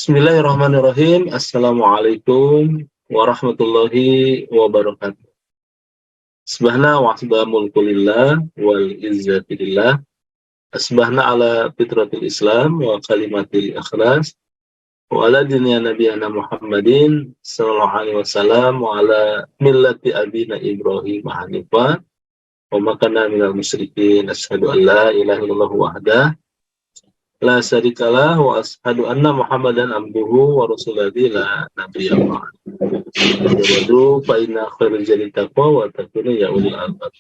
Bismillahirrahmanirrahim. Assalamualaikum warahmatullahi wabarakatuh. Asbahna wa asbah mulkulillah wal izzatilillah. Asbahna ala fitratil Islam wa kalimatil ikhlas. Wa ala dinya nabiyana Muhammadin sallallahu alaihi wasallam wa ala millati abina Ibrahim hanifah. Wa makana minal musyrikin. Asyhadu an la ilaha illallah wahdah la syarikalah wa asyhadu anna Muhammadan abduhu wa rasuluhu la nabiyya ba'd. Wadu fa inna khairul jari taqwa wa taquna ya ulil albab.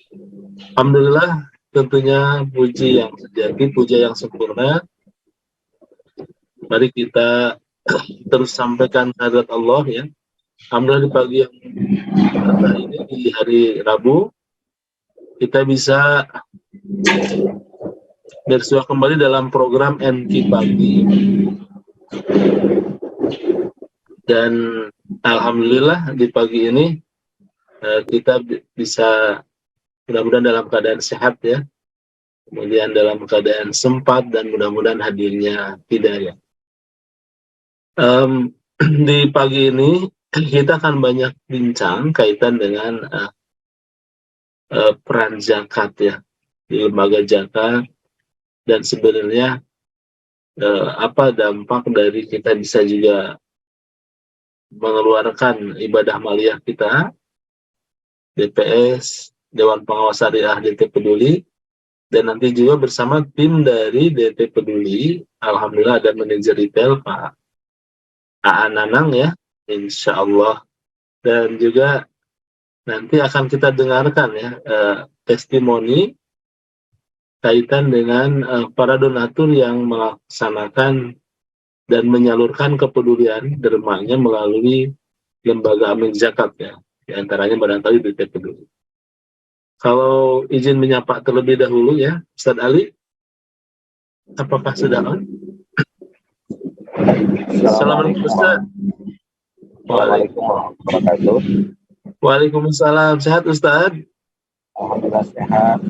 Alhamdulillah, tentunya puji yang sejati, puja yang sempurna. Mari kita terus sampaikan kehadirat Allah ya. Alhamdulillah di pagi yang ini di hari Rabu kita bisa bersua kembali dalam program NQ Pagi. Dan alhamdulillah di pagi ini kita bisa mudah-mudahan dalam keadaan sehat ya. Kemudian dalam keadaan sempat dan mudah-mudahan hadirnya hidayah. Di pagi ini kita akan banyak bincang kaitan dengan peran zakat ya di lembaga zakat. Dan sebenarnya apa dampak dari kita bisa juga mengeluarkan ibadah maliyah kita, DPS, Dewan Pengawas Syariah DT Peduli, dan nanti juga bersama tim dari DT Peduli, alhamdulillah ada manajer retail Pak Aan Nanang ya, insya Allah, dan juga nanti akan kita dengarkan ya testimoni kaitan dengan para donatur yang melaksanakan dan menyalurkan kepedulian dermanya melalui lembaga amin zakat ya, di antaranya barangkali DT Peduli. Kalau izin menyapa terlebih dahulu ya, Ustaz Ali, apakah sudah on? Assalamualaikum Ustaz. Waalaikumsalam warahmatullahi wabarakatuh. Waalaikumsalam, sehat Ustaz? Alhamdulillah sehat.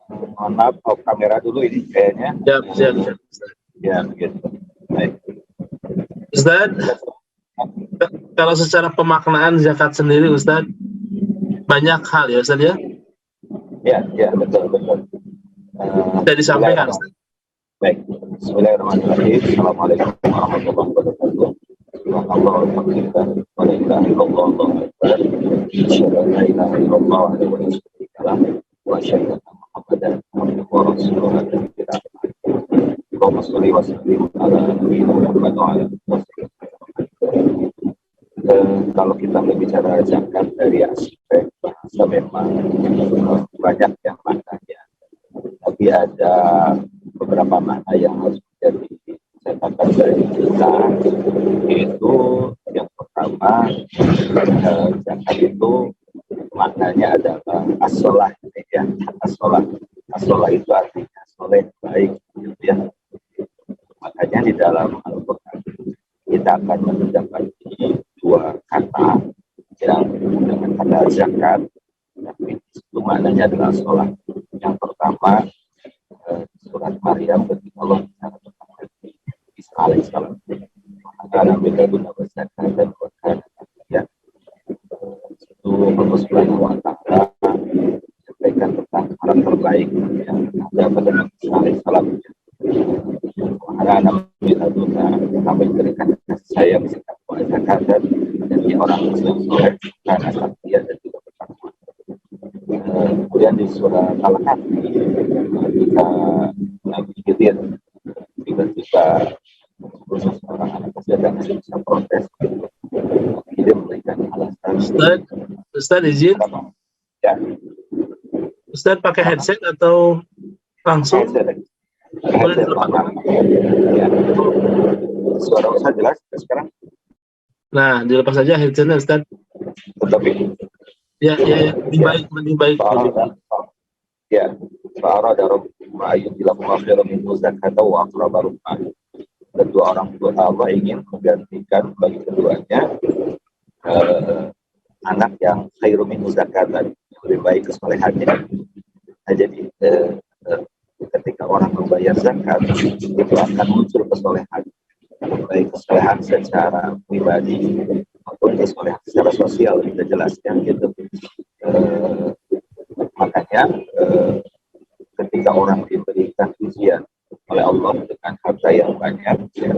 Mohon maaf, off kamera dulu ini kayaknya. Siap. Ya, begitu. Baik. Ustaz, kalau secara pemaknaan zakat sendiri Ustaz, banyak hal ya Ustaz ya? Ya, betul. Bisa disampaikan Ustaz. Baik. Bismillahirrahmanirrahim. Assalamualaikum warahmatullahi wabarakatuh. Allahu akbar. Wa la ilaha illallah Allahu akbar. Asyhadu an la ilaha illallah wa la syarika lah. Wa asyhadu anna Muhammadan abduhu wa rasuluhu. Allahumma shalli wa sallim ala nabiyyina Muhammad wa ala alihi. Kalau kita berbicara zakat dari aspek bahasa memang banyak yang maknanya, tapi ada beberapa makna yang harus menjadi catatan dari kita, yaitu yang pertama zakat itu maknanya adalah as-sholah ya, as-sholah itu artinya soleh, baik gitu ya. Makanya di dalam Al-Quran kita akan mendapati dua kata yang dengan kata zakat, tapi itu maknanya adalah sholat. Yang pertama surat Maryam ketika Allah bicara tentang Nabi Isa alaihissalam, karena beda guna zakat dan zakat ya, itu Allah Subhanahu wa Ta'ala menyampaikan tentang hal terbaik yang ada pada Nabi Isa alaihissalam. Karena bila guna kami berikan kasih sayang sikap zakat dan jadi orang Muslim soleh karena satria dan juga bertakwa. Kemudian di surah Al-Kahfi kita Nabi Khidir tiba-tiba khusus orang anak kecil dan bisa protes, dia memberikan alasan. Ustaz izin ya. Ustaz pakai headset atau langsung? Headset ya. Suara Ustaz jelas sekarang? Nah, dilepas saja headsetnya Ustaz. Tetapi ya, lebih baik. Ya, fa'arada rabbukum ayyudilahum afdala min zakata wa aqraba ruhma. Kedua orang tua Allah ingin menggantikan bagi keduanya anak yang khairu min zakatan, yang lebih baik kesolehannya. Nah, jadi ketika orang membayar zakat itu akan muncul kesolehan, baik kesolehan kesolehan secara pribadi maupun kesolehan secara sosial, kita jelaskan gitu. Makanya ketika orang diberikan ujian oleh Allah dengan harta yang banyak, ya,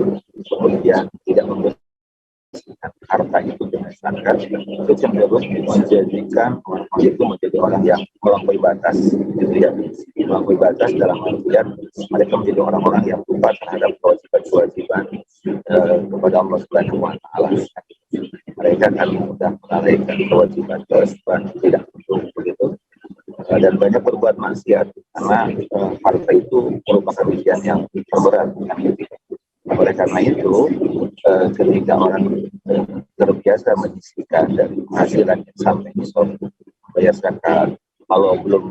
kemudian tidak membersihkan harta itu dengan zakat, itu cenderung menjadikan orang itu menjadi orang yang melampaui batas, gitu ya. Melampaui batas dalam artian mereka menjadi orang-orang yang lupa terhadap kewajiban-kewajiban kepada Allah Subhanahu wa Ta'ala. Mereka akan mudah melalaikan kewajiban-kewajiban, tidak perlu begitu, dan banyak berbuat maksiat karena harta itu merupakan ujian yang terberat. Oleh karena itu, ketika orang terbiasa menyisihkan dari penghasilan sampai nisab bayar zakat, kalau belum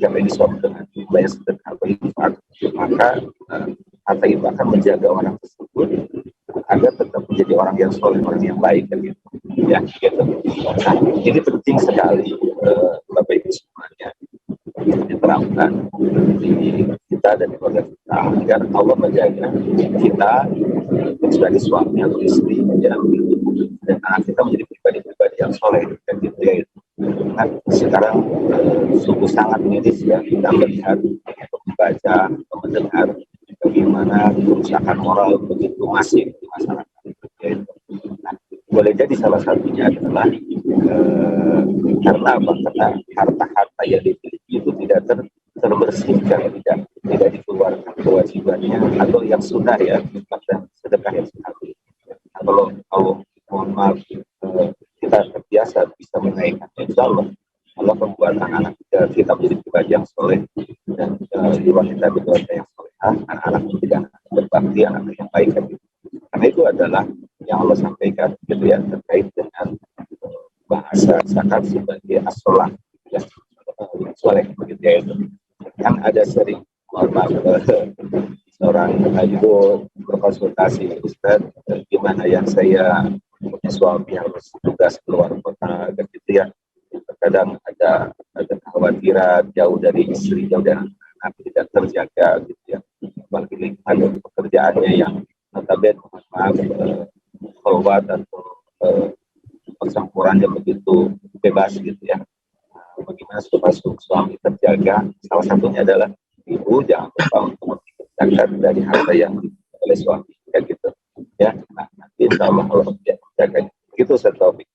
sampai nisab dengan bayar sedekah atau infak, maka harta itu akan menjaga orang tersebut agar tetap menjadi orang yang soleh, orang yang baik, kan gitu. Ya, gitu. Nah, ini penting sekali, Bapak Ibu semuanya, diterapkan di kita dan di keluarga kita agar Allah menjaga kita sebagai suami atau istri, ya, dan anak kita menjadi pribadi-pribadi yang soleh, kan gitu ya. Nah, sekarang sungguh sangat miris ya kita melihat atau membaca atau mendengar bagaimana kerusakan moral begitu masif di masyarakat. Nah, boleh jadi salah satunya adalah karena apa? Karena harta-harta yang dimiliki itu tidak terbersihkan, tidak dikeluarkan kewajibannya atau yang sunnah, ya, dan sedekah yang sunnah. Nah, kalau mohon maaf kita terbiasa bisa menaikkannya, insya Allah Allah membuat anak-anak kita menjadi pribadi yang soleh, dan jiwa kita berkeluarga yang soleh, anak-anak menjadi anak berbakti, anak yang baik, kan gitu. Karena itu adalah yang Allah sampaikan gitu ya, terkait dengan bahasa zakat sebagai as-sholah, ya, soleh begitu ya. Itu kan ada sering seorang ibu berkonsultasi, Ustaz, gimana yang saya punya suami harus tugas keluar kota, gitu ya. Terkadang ada kekhawatiran jauh dari istri, jauh dari anak, tidak terjaga, gitu ya. Apalagi ada pekerjaannya yang notabene, mohon maaf, khulwat atau percampurannya begitu bebas, gitu ya. Bagaimana supaya suami terjaga? Salah satunya adalah ibu jangan lupa untuk menjaga dari harta yang oleh suami, kayak gitu ya. Nah, nanti insya Allah Allah menjaga. Gitu, Ustaz Taufik.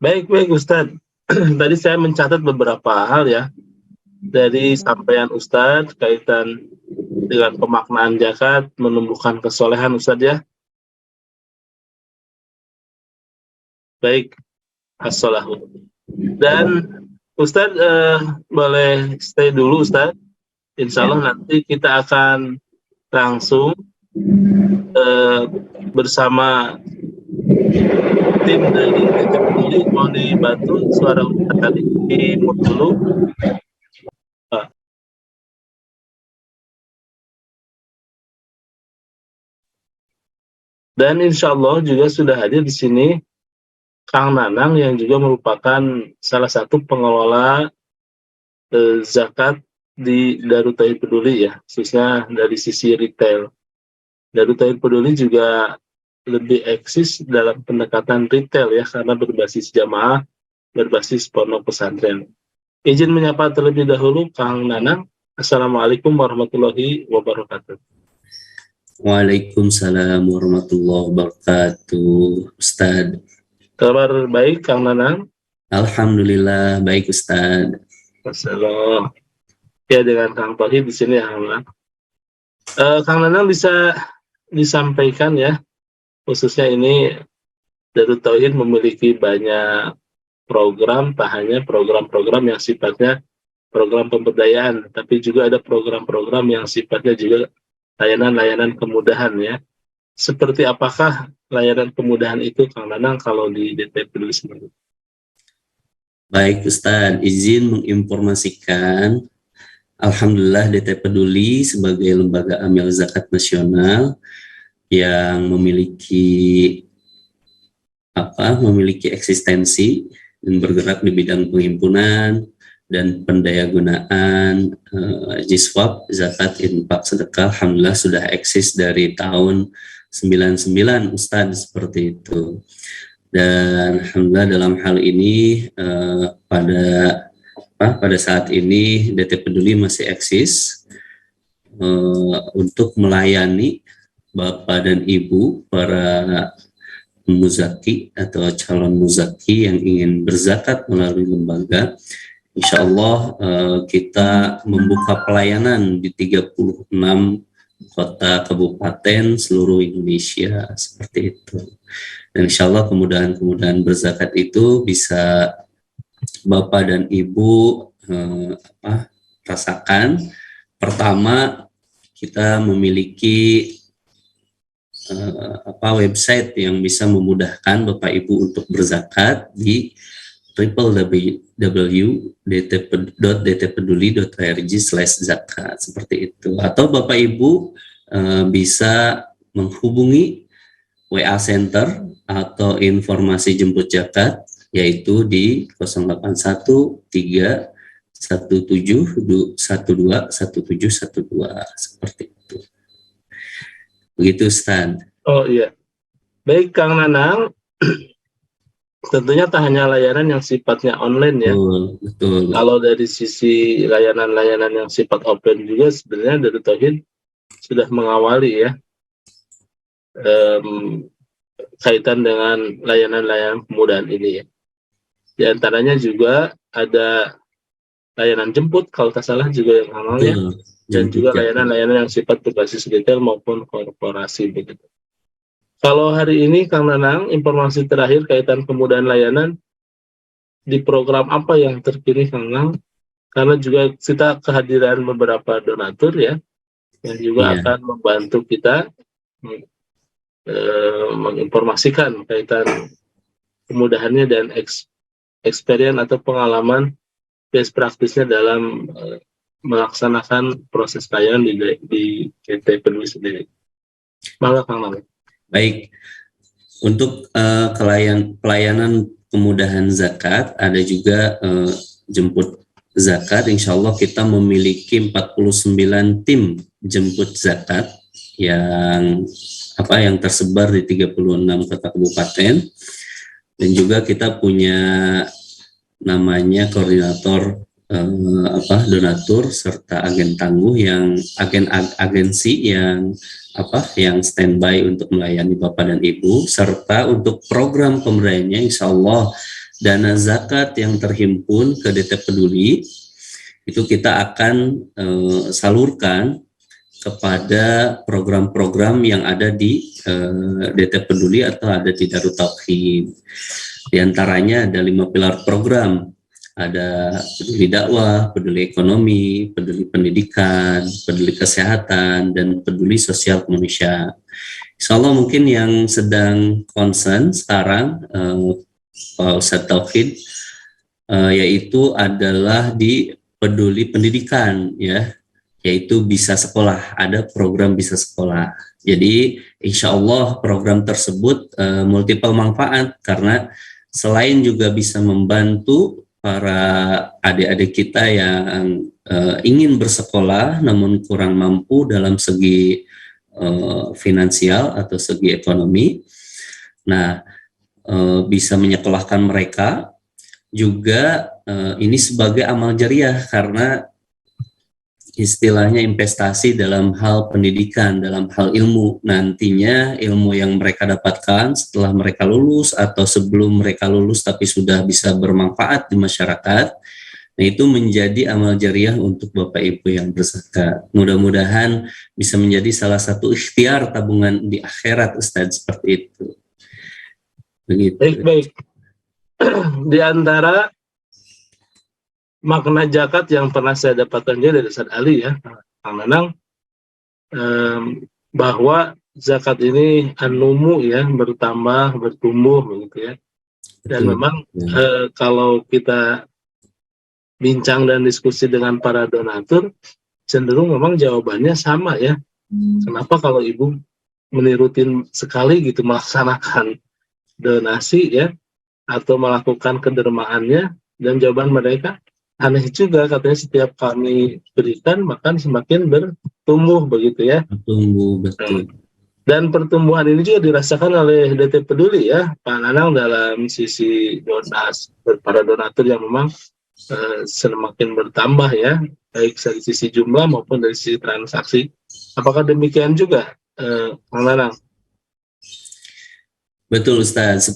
Baik Ustadz. Tadi saya mencatat beberapa hal ya dari sampaian Ustadz kaitan dengan pemaknaan zakat menumbuhkan kesolehan, Ustadz, ya. Baik, as-solahu. Dan Ustadz boleh stay dulu, Ustadz. Insya Allah nanti kita akan langsung bersama tim dari Peduli. Mau dibantu suara Ustadz tadi di mute dulu. Dan insya Allah juga sudah hadir di sini Kang Nanang yang juga merupakan salah satu pengelola zakat di Darut Tauhid Peduli, ya, khususnya dari sisi retail. Darut Tauhid Peduli juga lebih eksis dalam pendekatan retail, ya, karena berbasis jamaah, berbasis pondok pesantren. Izin menyapa terlebih dahulu Kang Nanang. Assalamualaikum warahmatullahi wabarakatuh. Waalaikumsalam warahmatullahi wabarakatuh, Ustadz. Kabar baik, Kang Nanang? Alhamdulillah baik, Ustadz. Assalamualaikum. Ya, dengan Kang Tauhid di sini, alhamdulillah. Kang Nanang bisa disampaikan, ya, khususnya ini Darut Tauhid memiliki banyak program, tak hanya program-program yang sifatnya program pemberdayaan, tapi juga ada program-program yang sifatnya juga layanan-layanan kemudahan, ya. Seperti apakah layanan kemudahan itu, Kang Nanang, kalau di DT Peduli sendiri? Baik, Ustadz, izin menginformasikan, alhamdulillah DT Peduli sebagai lembaga amil zakat nasional yang memiliki eksistensi dan bergerak di bidang penghimpunan dan pendayagunaan jiswab, zakat, infak, sedekah, alhamdulillah sudah eksis dari tahun 99 Ustadz, seperti itu. Dan alhamdulillah dalam hal ini pada saat ini DT Peduli masih eksis untuk melayani Bapak dan Ibu para muzaki atau calon muzaki yang ingin berzakat melalui lembaga. Insya Allah kita membuka pelayanan di 36 kota kabupaten seluruh Indonesia, seperti itu. Dan insya Allah kemudahan-kemudahan berzakat itu bisa Bapak dan Ibu rasakan. Pertama, kita memiliki website yang bisa memudahkan Bapak Ibu untuk berzakat di www.dtpeduli.org/zakat, seperti itu. Atau Bapak Ibu bisa menghubungi WA Center atau informasi jemput zakat, yaitu di 081317121712, seperti itu. Begitu, Ustaz. Oh iya. Baik, Kang Nanang. Tentunya tak hanya layanan yang sifatnya online ya. Betul. Kalau dari sisi layanan-layanan yang sifat offline juga sebenarnya dari Tauhid sudah mengawali ya. Kaitan dengan layanan-layanan kemudahan ini ya. Di antaranya juga ada layanan jemput kalau tak salah juga yang awalnya, dan juga layanan-layanan yang sifat berbasis retail maupun korporasi begitu. Kalau hari ini Kang Nanang, informasi terakhir kaitan kemudahan layanan di program apa yang terpilih Kang Nanang? Karena juga kita kehadiran beberapa donatur ya, yang juga akan membantu kita menginformasikan kaitan kemudahannya dan experience atau pengalaman best practice-nya dalam melaksanakan proses layanan di DT Peduli sendiri. Maka Kang Nanang. Baik, untuk pelayanan kemudahan zakat, ada juga jemput zakat. Insya Allah kita memiliki 49 tim jemput zakat yang tersebar di 36 kota kabupaten, dan juga kita punya namanya koordinator donatur serta agen tangguh yang agensi yang standby untuk melayani Bapak dan Ibu, serta untuk program pemberiannya insya Allah dana zakat yang terhimpun ke DT Peduli itu kita akan salurkan kepada program-program yang ada di DT Peduli atau ada di Darut Tauhid. Di antaranya ada 5 pilar program. Ada peduli dakwah, peduli ekonomi, peduli pendidikan, peduli kesehatan, dan peduli sosial kemanusiaan. Insya Allah mungkin yang sedang concern sekarang Pak Ustadz Tauhid yaitu adalah di peduli pendidikan ya, yaitu bisa sekolah, ada program bisa sekolah. Jadi insya Allah program tersebut multiple manfaat karena selain juga bisa membantu para adik-adik kita yang ingin bersekolah namun kurang mampu dalam segi finansial atau segi ekonomi. Nah, bisa menyekolahkan mereka juga ini sebagai amal jariah karena istilahnya investasi dalam hal pendidikan, dalam hal ilmu. Nantinya ilmu yang mereka dapatkan setelah mereka lulus atau sebelum mereka lulus tapi sudah bisa bermanfaat di masyarakat, nah itu menjadi amal jariah untuk Bapak Ibu yang berzakat. Mudah-mudahan bisa menjadi salah satu ikhtiar tabungan di akhirat, Ustadz, seperti itu. Begitu. Baik. Di antara makna zakat yang pernah saya dapatkan juga dari Ustaz Ali ya, Kang Nanang, bahwa zakat ini anumu ya, bertambah, bertumbuh begitu ya. Dan memang kalau kita bincang dan diskusi dengan para donatur, cenderung memang jawabannya sama ya. Kenapa kalau ibu menirutin sekali gitu melaksanakan donasi ya, atau melakukan kedermaannya, dan jawaban mereka aneh juga, katanya setiap kami berikan maka semakin bertumbuh begitu ya. Bertumbuh, betul. Dan pertumbuhan ini juga dirasakan oleh DT Peduli ya, Pak Nanang, dalam sisi donasi para donatur yang memang semakin bertambah ya, baik dari sisi jumlah maupun dari sisi transaksi. Apakah demikian juga, Pak Nanang? Betul Ustaz.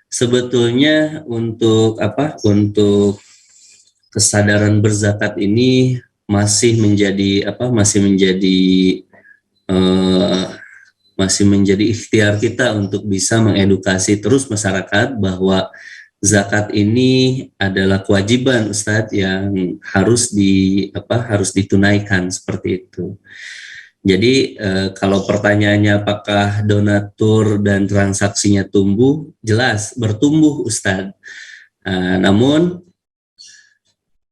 Sebetulnya untuk kesadaran berzakat ini masih menjadi ikhtiar kita untuk bisa mengedukasi terus masyarakat bahwa zakat ini adalah kewajiban Ustadz yang harus ditunaikan seperti itu. Jadi kalau pertanyaannya apakah donatur dan transaksinya tumbuh, jelas bertumbuh Ustadz. Namun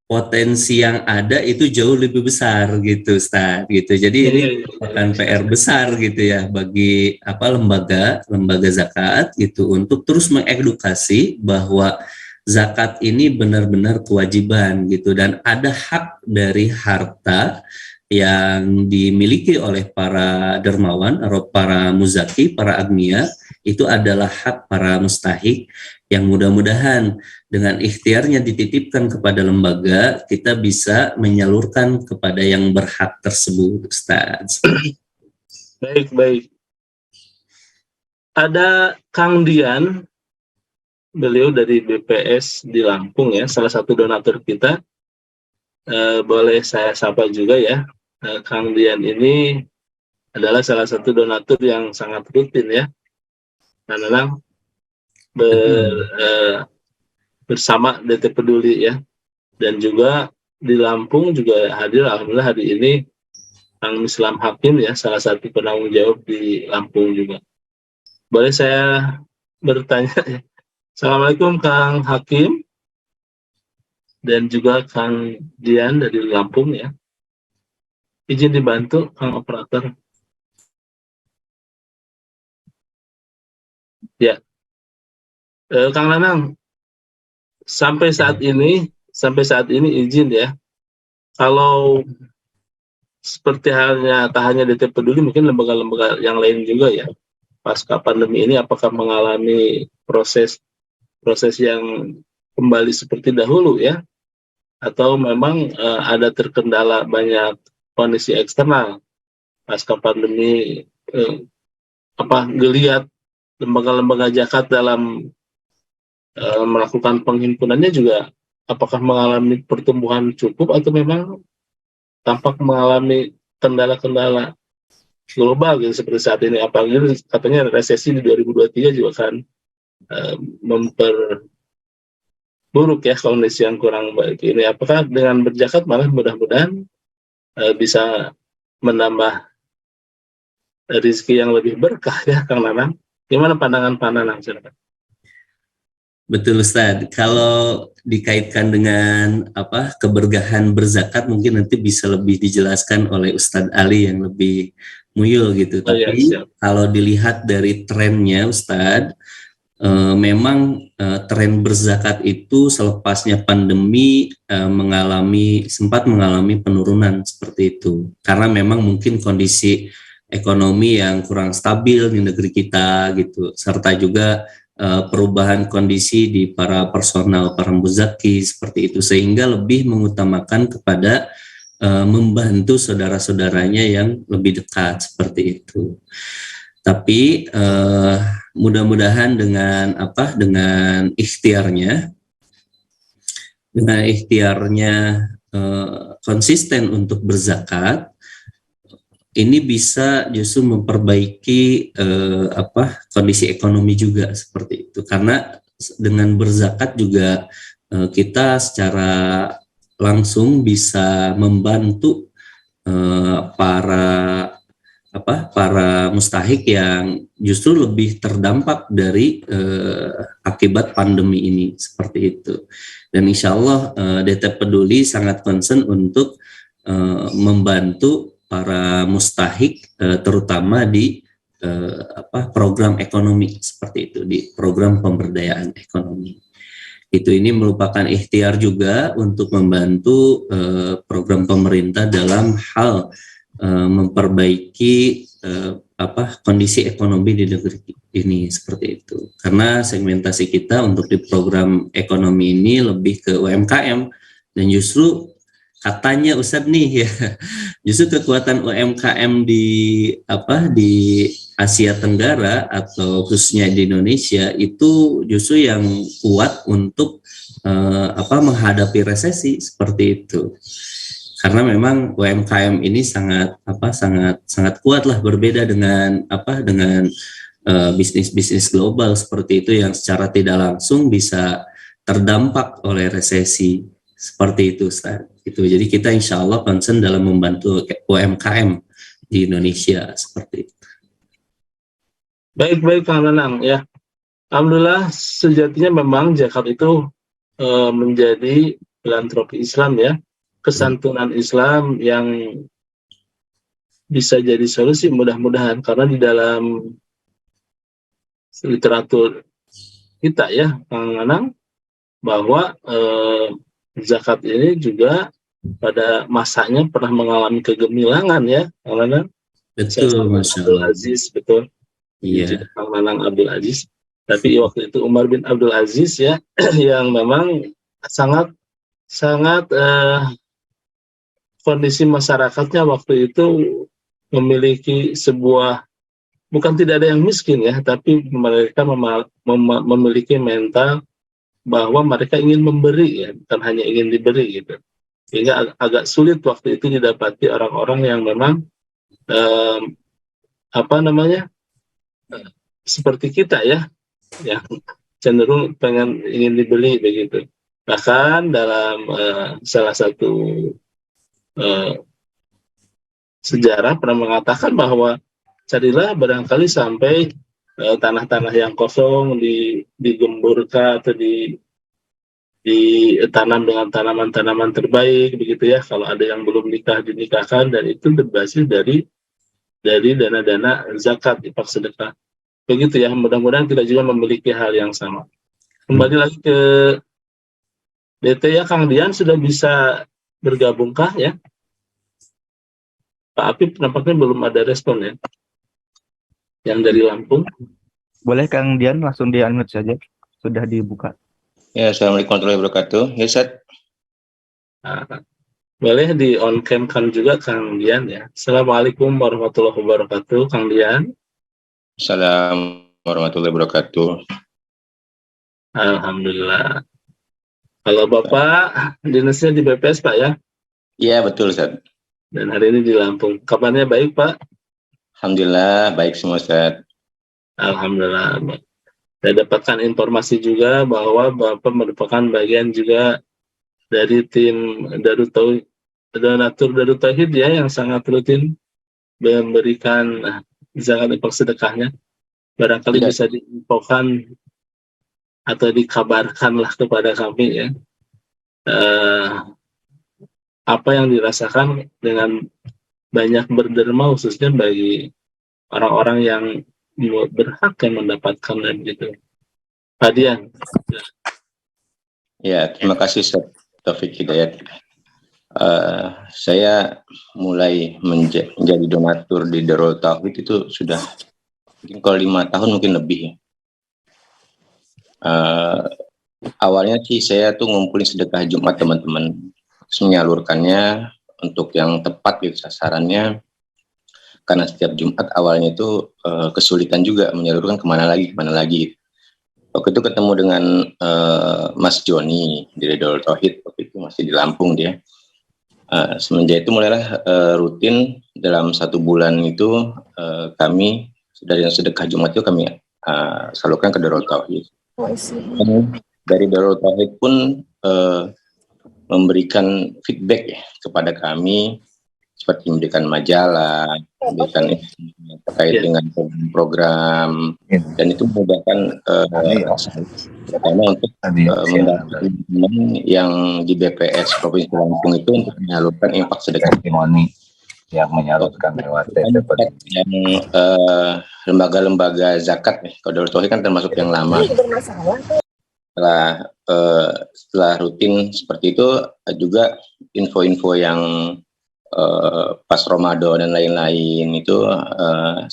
potensi yang ada itu jauh lebih besar gitu Ustadz gitu. Jadi ini merupakan PR besar gitu ya bagi lembaga zakat gitu untuk terus mengedukasi bahwa zakat ini benar-benar kewajiban gitu, dan ada hak dari harta yang dimiliki oleh para dermawan atau para muzaki, para agniya, itu adalah hak para mustahik yang mudah-mudahan dengan ikhtiarnya dititipkan kepada lembaga, kita bisa menyalurkan kepada yang berhak tersebut, Ustaz. Baik. Ada Kang Dian, beliau dari BPS di Lampung ya, salah satu donatur kita. Boleh saya sapa juga ya. Kang Dian ini adalah salah satu donatur yang sangat rutin ya, karena bersama DT Peduli ya, dan juga di Lampung juga hadir alhamdulillah hari ini Kang Islam Hakim ya, salah satu penanggung jawab di Lampung juga. Boleh saya bertanya ya? Assalamualaikum Kang Hakim dan juga Kang Dian dari Lampung ya. Izin dibantu Kang Operator. Ya. Kang Nanang, sampai saat ini izin ya. Kalau seperti halnya tak hanya DT Peduli, mungkin lembaga-lembaga yang lain juga ya, pasca pandemi ini apakah mengalami proses yang kembali seperti dahulu ya, atau memang ada terkendala banyak kondisi eksternal pasca pandemi, geliat lembaga-lembaga zakat dalam melakukan penghimpunannya juga apakah mengalami pertumbuhan cukup atau memang tampak mengalami kendala-kendala global gitu seperti saat ini, apalagi katanya resesi di 2023 juga kan memperburuk ya kondisi yang kurang baik ini. Apakah dengan berzakat malah mudah-mudahan bisa menambah rezeki yang lebih berkah ya Kang Nanang? Gimana pandangan Pak Nanang? Betul Ustaz. Kalau dikaitkan dengan keberkahan berzakat mungkin nanti bisa lebih dijelaskan oleh Ustadz Ali yang lebih muyul gitu. Tapi kalau dilihat dari trennya Ustadz, memang tren berzakat itu selepasnya pandemi sempat mengalami penurunan seperti itu. Karena memang mungkin kondisi ekonomi yang kurang stabil di negeri kita gitu, serta juga perubahan kondisi di para muzaki seperti itu, sehingga lebih mengutamakan kepada membantu saudara-saudaranya yang lebih dekat seperti itu. Tapi mudah-mudahan dengan ikhtiarnya konsisten untuk berzakat, ini bisa justru memperbaiki kondisi ekonomi juga seperti itu. Karena dengan berzakat juga kita secara langsung bisa membantu para mustahik yang justru lebih terdampak dari akibat pandemi ini seperti itu. Dan insya Allah DT Peduli sangat concern untuk membantu para mustahik terutama di program ekonomi seperti itu, di program pemberdayaan ekonomi. Ini merupakan ikhtiar juga untuk membantu program pemerintah dalam hal memperbaiki kondisi ekonomi di negeri ini seperti itu. Karena segmentasi kita untuk di program ekonomi ini lebih ke UMKM, dan justru katanya Ustadz nih ya, justru kekuatan UMKM di Asia Tenggara atau khususnya di Indonesia itu justru yang kuat untuk menghadapi resesi seperti itu. Karena memang UMKM ini sangat kuat lah, berbeda dengan bisnis-bisnis global seperti itu yang secara tidak langsung bisa terdampak oleh resesi seperti itu, Ustaz. Itu jadi kita insya Allah concern dalam membantu UMKM di Indonesia seperti itu. Baik Kang Nanang ya. Alhamdulillah sejatinya memang zakat itu menjadi filantropi Islam ya, kesantunan Islam yang bisa jadi solusi mudah-mudahan, karena di dalam literatur kita ya Kang Nanang, bahwa zakat ini juga pada masanya pernah mengalami kegemilangan ya Kang Nanang. Betul, Masya Abdul Allah. Aziz, betul. Iya. Kang Nanang Abdul Aziz. Tapi waktu itu Umar bin Abdul Aziz ya yang memang sangat kondisi masyarakatnya waktu itu memiliki sebuah, bukan tidak ada yang miskin ya, tapi mereka memiliki mental bahwa mereka ingin memberi ya, bukan hanya ingin diberi gitu. Sehingga agak sulit waktu itu didapati orang-orang yang memang seperti kita ya, yang cenderung ingin dibeli begitu. Bahkan dalam salah satu sejarah pernah mengatakan bahwa carilah barangkali sampai tanah-tanah yang kosong digemburkan atau ditanam dengan tanaman-tanaman terbaik begitu ya. Kalau ada yang belum nikah dinikahkan, dan itu berbasis dari dana-dana zakat, infak sedekah. Begitu ya, mudah-mudahan kita juga memiliki hal yang sama. Kembali lagi ke DT ya, Kang Dian sudah bisa bergabungkah ya? Pak Apip nampaknya belum ada respon ya, yang dari Lampung. Boleh Kang Dian langsung di-unmute saja, sudah dibuka. Ya, Assalamualaikum warahmatullahi wabarakatuh. Ya, Ustaz. Boleh di on cam kan juga Kang Dian ya. Assalamualaikum warahmatullahi wabarakatuh, Kang Dian. Assalamualaikum warahmatullahi wabarakatuh. Alhamdulillah. Kalau Bapak dinasnya di BPS Pak ya? Iya, betul Ustaz. Dan hari ini di Lampung. Kabarnya baik Pak? Alhamdulillah baik semua Ustaz. Alhamdulillah. Saya dapatkan informasi juga bahwa Bapak merupakan bagian juga dari tim donatur Darut Tauhid ya, yang sangat rutin memberikan zakat infak sedekahnya. Barangkali bisa diinfokan atau dikabarkanlah kepada kami ya, apa yang dirasakan dengan banyak berderma, khususnya bagi orang-orang yang berhak yang mendapatkan gitu. Pak Dian. Ya, terima kasih Ustaz Taufik Hidayat. Saya mulai menjadi donatur di Darut Tauhid itu sudah mungkin kalau 5 tahun mungkin lebih ya. Awalnya sih saya tuh ngumpulin sedekah Jumat teman-teman, menyalurkannya untuk yang tepat gitu sasarannya, karena setiap Jumat awalnya itu kesulitan juga menyalurkan kemana lagi. Waktu itu ketemu dengan Mas Joni di Darut Tauhid, waktu itu masih di Lampung dia. Semenjak itu mulailah rutin dalam 1 bulan itu kami dari sedekah Jumat itu kami salurkan ke Darut Tauhid. Dari Darut Tauhid pun memberikan feedback ya kepada kami, seperti memberikan majalah, memberikan terkait dengan program, dan itu memudahkan terutama untuk membantu teman yang di BPS Provinsi Lampung itu untuk menyalurkan infak sedekah yang menyalurkan lewat yang lembaga-lembaga zakat nih. Kalau Darut Tauhid kan termasuk yang lama. Setelah rutin seperti itu juga info-info yang pas Ramadan dan lain-lain itu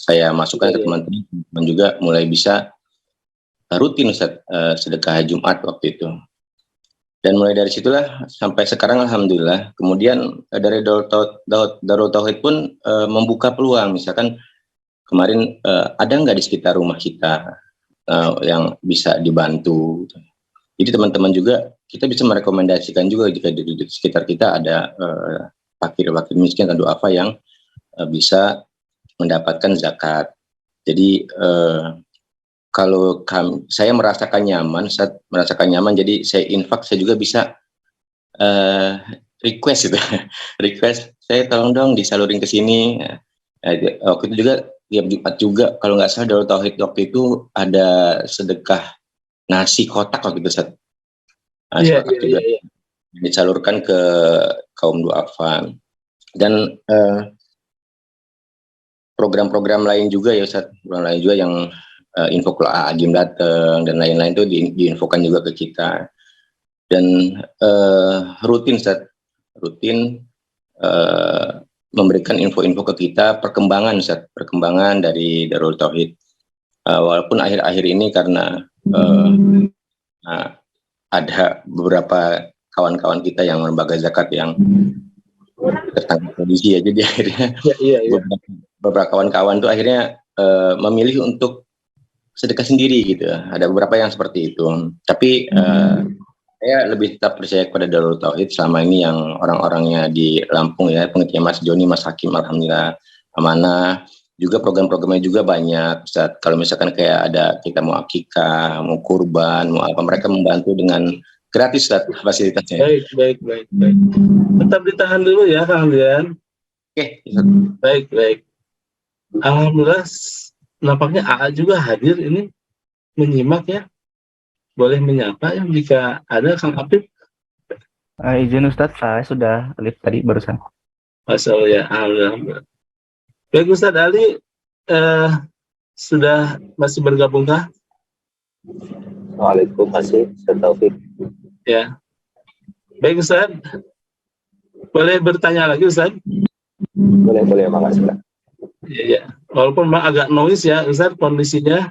saya masukkan ke teman-teman juga mulai bisa rutin Ustaz sedekah Jumat waktu itu. Dan mulai dari situlah sampai sekarang alhamdulillah. Kemudian dari Darul Tauhid pun membuka peluang, misalkan kemarin ada nggak di sekitar rumah kita yang bisa dibantu. Jadi teman-teman juga kita bisa merekomendasikan juga jika di sekitar kita ada fakir-fakir miskin atau apa yang bisa mendapatkan zakat. Jadi kalau saya merasakan nyaman, jadi saya infak, saya juga bisa request gitu, request saya tolong dong disalurin ke sini. Waktu itu juga tiap Jumat juga kalau nggak salah Darul Tauhid waktu itu ada sedekah nasi kotak waktu itu Ustaz. Nasi kotak juga disalurkan ke kaum du'afa. Dan program-program lain juga ya Ustaz, program lain juga yang info kalau Adim datang dan lain-lain itu diinfokan juga ke kita. Dan rutin Ustaz, memberikan info-info ke kita perkembangan Ustaz, perkembangan dari Darul Tauhid. Walaupun akhir-akhir ini karena ada beberapa kawan-kawan kita yang lembaga zakat yang tertangkap polisi ya, jadi akhirnya beberapa kawan-kawan itu akhirnya memilih untuk sedekah sendiri gitu. Ada beberapa yang seperti itu. Tapi saya lebih tetap percaya kepada Darul Tauhid selama ini yang orang-orangnya di Lampung ya, pengikutnya Mas Joni, Mas Hakim, alhamdulillah amanah. Juga program-programnya juga banyak. Ustaz, kalau misalkan kayak ada kita mau akikah, mau kurban, mau apa, mereka membantu dengan gratis Ustaz, fasilitasnya. Baik. Tetap ditahan dulu ya Kang Dian. Oke. Baik. Alhamdulillah. Nampaknya AA juga hadir ini menyimak ya. Boleh menyapa ya jika ada Kang Apip. Izin Ustadz, saya sudah lihat tadi barusan. Masalah ya, alhamdulillah. Baik Ustadz Ali, sudah masih bergabungkah? Waalaikumsalam, masih Taufik. Ya. Baik Ustadz. Boleh bertanya lagi Ustadz? Boleh, makasih. Iya. Walaupun agak noise ya Ustaz kondisinya.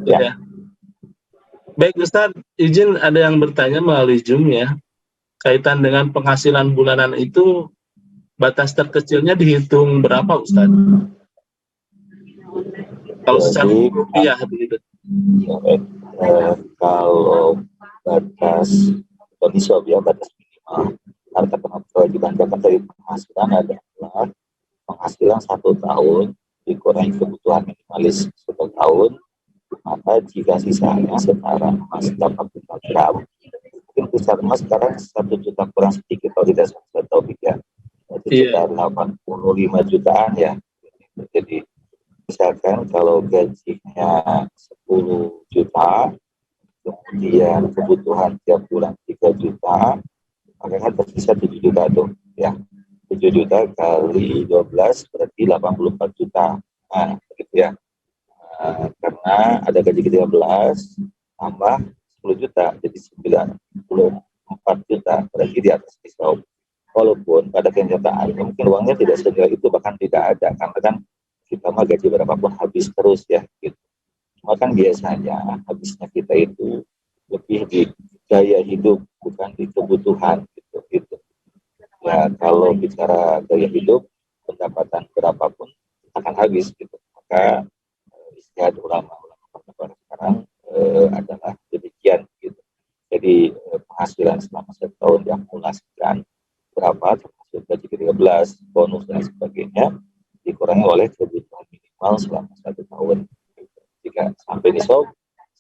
Ya. Baik Ustaz, izin ada yang bertanya melalui Zoom ya. Kaitan dengan penghasilan bulanan itu batas terkecilnya dihitung berapa Ustaz? Kalau secara rupiah begitu. Kalau batas nisab ya, batas minimal harta kewajiban zakat dari penghasilan adalah penghasilan 1 tahun dikurangi kebutuhan minimalis 1 tahun, maka jika sisanya setara emas 85 gram, mungkin pusat emas sekarang 1 juta kurang sedikit kalau tidak salah Taufik ya, itu sekitar 85 jutaan ya. Jadi misalkan kalau gajinya 10 juta, kemudian kebutuhan tiap bulan 3 juta, maka kan tersisa 7 juta tuh ya. 7 juta kali 12 berarti 84 juta. Nah, begitu ya. Karena ada gaji ke-13 tambah 10 juta jadi 94 juta, berarti di atas nisab. Walaupun pada kenyataan mungkin uangnya tidak senilai itu, bahkan tidak ada, karena kan kita mah gaji berapapun habis terus ya gitu. Cuma kan biasanya habisnya kita itu lebih di gaya hidup, bukan di kebutuhan gitu. Ya kalau bicara gaya hidup, pendapatan berapapun akan habis gitu. Maka istihad ulama sekarang adalah demikian gitu. Jadi penghasilan selama 1 tahun diakumulasikan berapa, termasuk gaji ke-13, bonus dan sebagainya, dikurangi oleh kebutuhan minimal selama 1 tahun. Jika sampai nisab,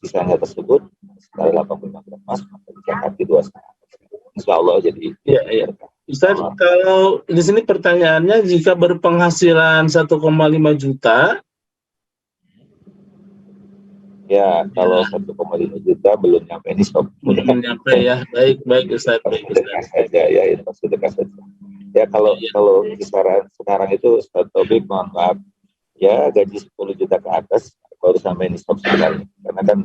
sisanya tersebut sekitar 85 gram emas, maka dizakati 2,5%. Insya Allah jadi. Iya. Ustaz, kalau di sini pertanyaannya jika berpenghasilan 1,5 juta. Ya, kalau 1,5 juta belum nyampe nisab. Belum nyampe ya. Baik Ustaz. Sedekah saja ya, itu sedekah saja. Ya kalau kisaran sekarang itu Taufik, mohon maaf, ya gaji 10 juta ke atas baru sampai nisab sebenarnya, karena kan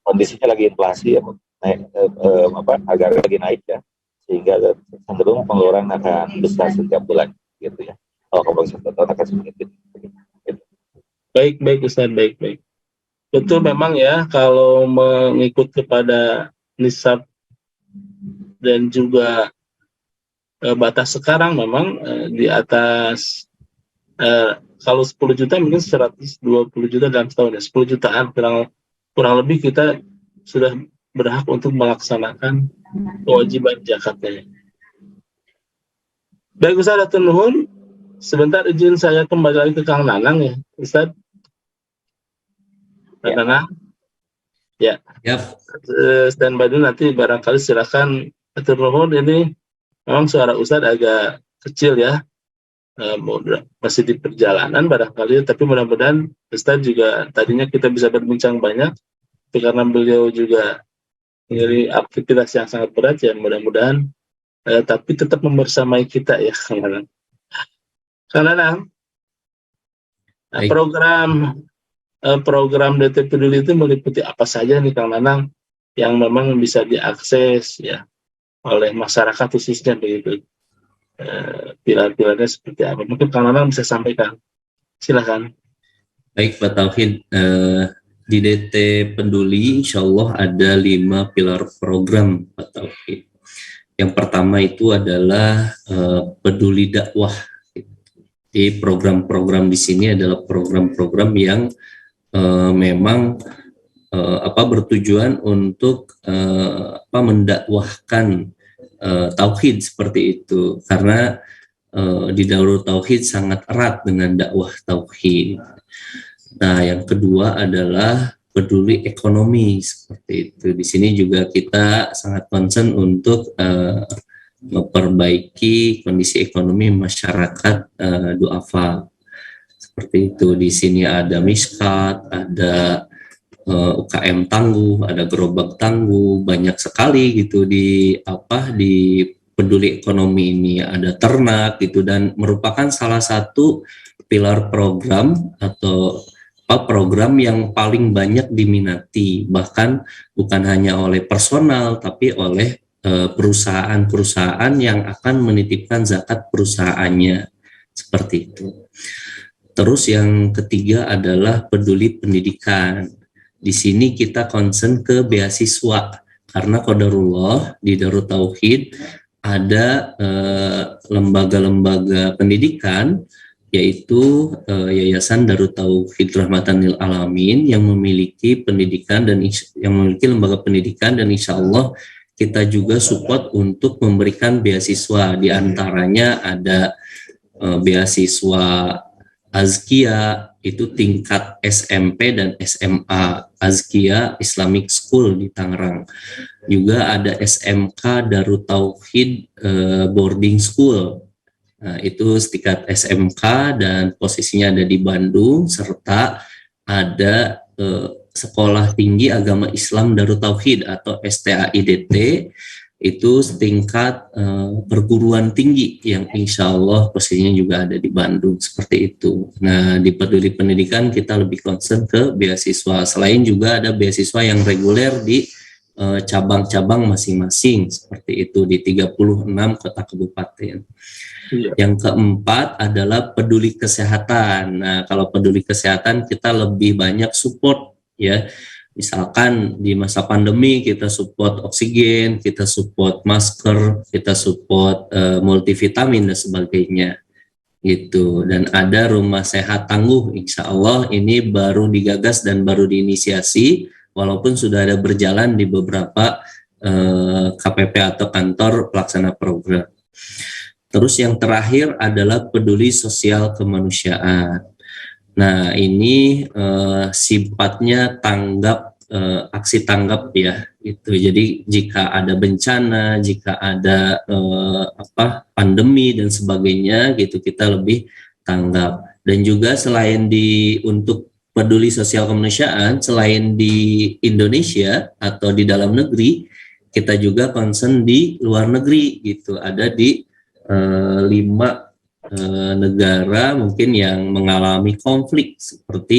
kondisinya lagi inflasi ya, naik harga lagi naik ya, sehingga cenderung pengeluaran akan besar setiap bulan gitu ya. Kalau kapasitas total akan sedikit. Baik Ustaz, baik. Betul memang ya, kalau mengikut kepada nisab dan juga batas sekarang memang di atas kalau 10 juta mungkin 120 juta dalam setahun ya, 10 jutaan kurang lebih kita sudah berhak untuk melaksanakan kewajiban zakatnya. Baik Ustaz, atur nuhun. Sebentar izin saya kembali lagi ke Kang Nanang ya, Ustaz. Kang Nanang. Ya. Yap. Standby dulu, nanti barangkali silakan atur nuhun. Ini memang suara Ustaz agak kecil ya. Masih di perjalanan barangkali, tapi mudah-mudahan Ustaz juga tadinya kita bisa berbincang banyak, tapi karena beliau juga mengalami aktivitas yang sangat berat ya, mudah-mudahan tapi tetap membersamai kita ya Kang Nanang. Kang Nanang, program DT Peduli itu meliputi apa saja nih Kang Nanang yang memang bisa diakses ya oleh masyarakat khususnya begitu? Pilar-pilarnya seperti apa? Mungkin Kang Nanang bisa sampaikan. Silakan. Baik Pak Tauhid, di DT Peduli insya Allah ada 5 pilar program Pak Tauhid. Yang pertama itu adalah peduli dakwah. Jadi program-program di sini adalah program-program yang memang bertujuan untuk mendakwahkan tauhid seperti itu, karena di Darut Tauhid sangat erat dengan dakwah tauhid. Nah, yang kedua adalah peduli ekonomi seperti itu. Di sini juga kita sangat concern untuk memperbaiki kondisi ekonomi masyarakat duafa. Seperti itu. Di sini ada miskat, ada UKM tangguh, ada gerobak tangguh, banyak sekali gitu di peduli ekonomi ini. Ada ternak gitu, dan merupakan salah satu pilar program atau program yang paling banyak diminati, bahkan bukan hanya oleh personal tapi oleh perusahaan-perusahaan yang akan menitipkan zakat perusahaannya, seperti itu. Terus yang ketiga adalah peduli pendidikan. Di sini kita concern ke beasiswa, karena qadarullah di Darut Tauhid ada lembaga-lembaga pendidikan, yaitu Yayasan Darut Tauhid Rahmatan lil Alamin yang memiliki pendidikan dan yang memiliki lembaga pendidikan, dan insya Allah kita juga support untuk memberikan beasiswa. Di antaranya ada beasiswa Azkia, itu tingkat SMP dan SMA, Azkia Islamic School di Tangerang. Juga ada SMK Darut Tauhid Boarding School. Nah, itu setingkat SMK dan posisinya ada di Bandung, serta ada Sekolah Tinggi Agama Islam Darut Tauhid atau STAIDT, itu setingkat perguruan tinggi yang insya Allah posisinya juga ada di Bandung, seperti itu. Nah, di peduli pendidikan kita lebih concern ke beasiswa. Selain juga ada beasiswa yang reguler di cabang-cabang masing-masing, seperti itu di 36 kota kabupaten. Iya. Yang keempat adalah peduli kesehatan. Nah, kalau peduli kesehatan kita lebih banyak support ya. Misalkan di masa pandemi kita support oksigen, kita support masker, kita support multivitamin dan sebagainya gitu. Dan ada rumah sehat tangguh, insya Allah ini baru digagas dan baru diinisiasi, walaupun sudah ada berjalan di beberapa KPP atau kantor pelaksana program. Terus yang terakhir adalah peduli sosial kemanusiaan. Nah, ini sifatnya tanggap, aksi tanggap ya, itu. Jadi jika ada bencana, jika ada pandemi dan sebagainya gitu, kita lebih tanggap. Dan juga selain untuk peduli sosial kemanusiaan, selain di Indonesia atau di dalam negeri, kita juga concern di luar negeri gitu. Ada di 5 negara mungkin yang mengalami konflik, seperti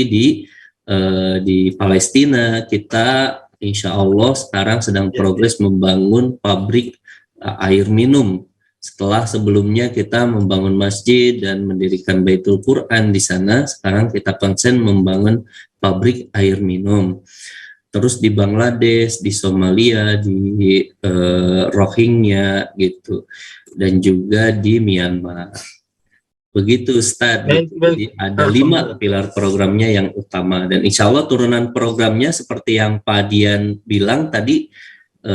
di Palestina. Kita insya Allah sekarang sedang progres membangun pabrik air minum. Setelah sebelumnya kita membangun masjid dan mendirikan Baitul Quran di sana, sekarang kita konsen membangun pabrik air minum. Terus di Bangladesh, di Somalia, di Rohingya gitu, dan juga di Myanmar. Begitu Ustaz. Jadi ada 5 pilar programnya yang utama, dan insya Allah turunan programnya seperti yang Pak Dian bilang tadi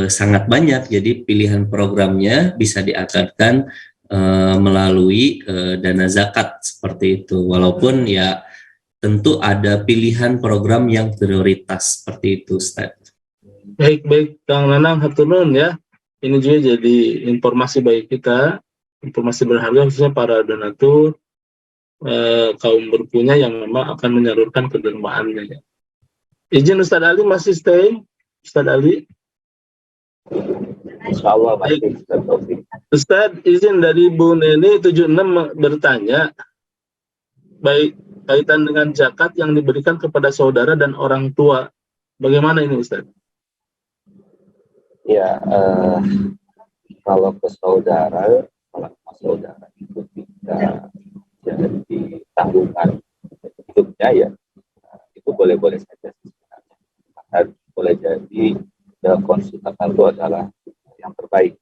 sangat banyak. Jadi pilihan programnya bisa diakadkan melalui dana zakat seperti itu. Walaupun ya tentu ada pilihan program yang prioritas seperti itu, Ustaz. Baik Kang Nanang, hatur nuhun ya. Ini juga jadi informasi bagi kita, informasi berharga khususnya para donatur, kaum berpunya yang memang akan menyalurkan kedermaannya ya. Izin Ustadz Ali masih stay, Ustadz Ali. Insyaallah masih Ustadz, izin dari Bu Neni 76 bertanya, baik kaitan dengan zakat yang diberikan kepada saudara dan orang tua. Bagaimana ini Ustaz? Ya, kalau ke saudara, kalau saudara itu tidak jadi tanggungan hidupnya ya, itu boleh-boleh saja sebenarnya. Maka boleh jadi konsultan itu adalah yang terbaik.